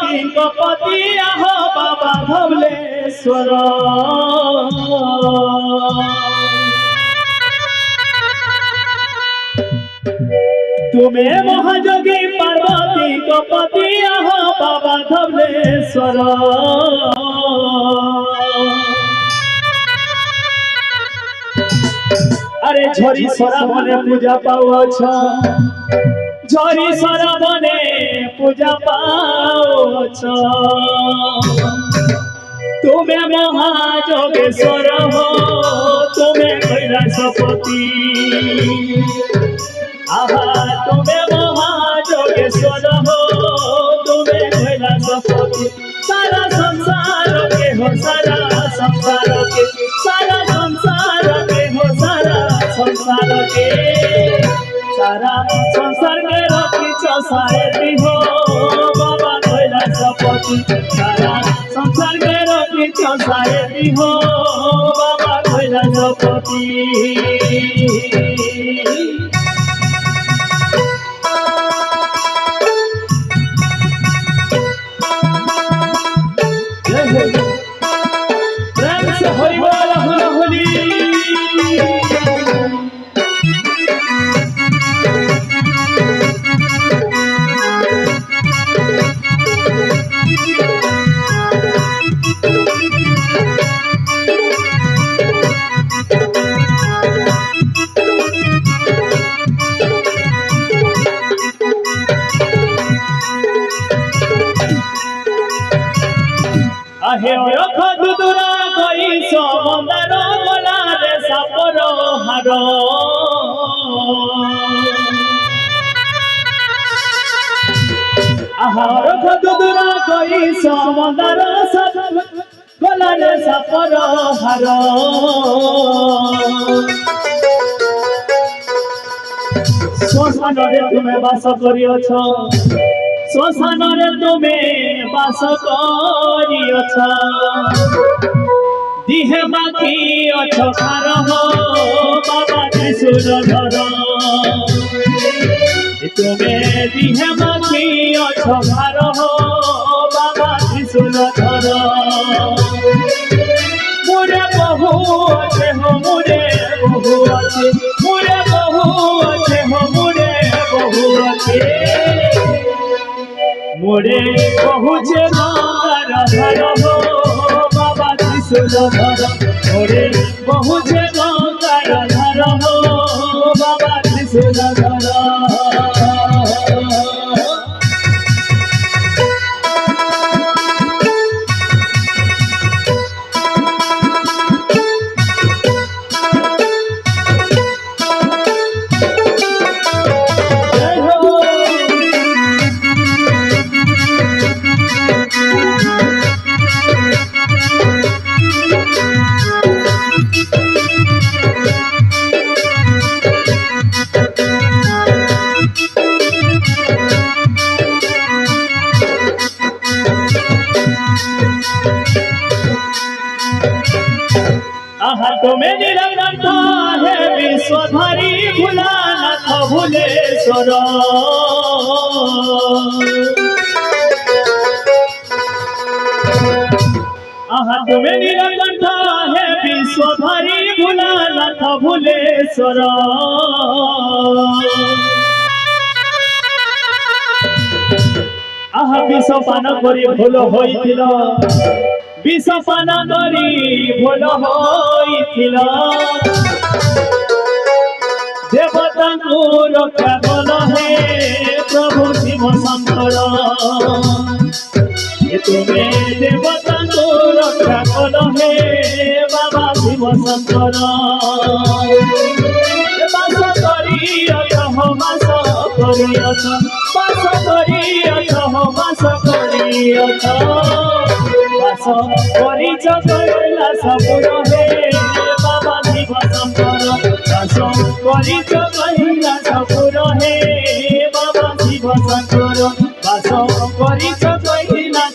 पार्वती को पति आहो बाबा धवलेश्वर तुम्हें महाजोगी पार्वती को पति आहो बाबा धवलेश्वर अरे झरी सरा बने पूजा पाओ झरी सरा बने पूजा पाओ तुम्हें महाजोगेश्वर हो तुम्हें कैलाशपति आहा तुम्हें महाजोगेश्वर हो तुम्हें कैलाशपति सारा संसार के हो सारा संसार के सारा संसार के हो सारा संसार के सारा संसार के रखी सारे हो बाबा कैलाशपति सारा संसार के रखी सारे हो बाबा कैलाशपति आहे रख दुदुरा कई समंदर गला रे सापर हार आहा रख दुदुरा कई समंदर गला रे सापर हार श्मशान रे तुम्हें बास करियछ श्मशान रे तुम्हें बास करियछ दिहे बाकी अछ खार हो बाबा त्रिशूलधर तुम्हें दिहे बाकी अछ खार हो बाबा त्रिशूलधर मुरे बहु अच्छे हो मुरे बहु अच्छे मुरे बहु अच्छे हो मुरे बहु अच्छे मोरे बहुचे गंगार धर हो बाबा त्रिशूलधर मोरे बहुचे गंगार धर हो बाबा त्रिशूलधर आहा तुम्हें नीलकंठ है विश्वधारी भोलानाथ भुलेश्वर आहा तुम्हें नीलकंठ है विश्वधारी भोलानाथ भुलेश्वर आहा विष पान करी भूल होइथिल विष पान करी भूल होइथिल देवता को रक्षा कल हे प्रभु शिव शंकर तुम्हें देवता को रक्षा कल हे बाबा शिव शंकर बास करियछ हो बास करियछ बास करियछ हो बास करियछ बास करिछ कैलाशपुर हे बाबा शिव शंकर बास करिछ कैलाशपुर हे बाबा शिव शंकर बास करिछ कैलाशपुर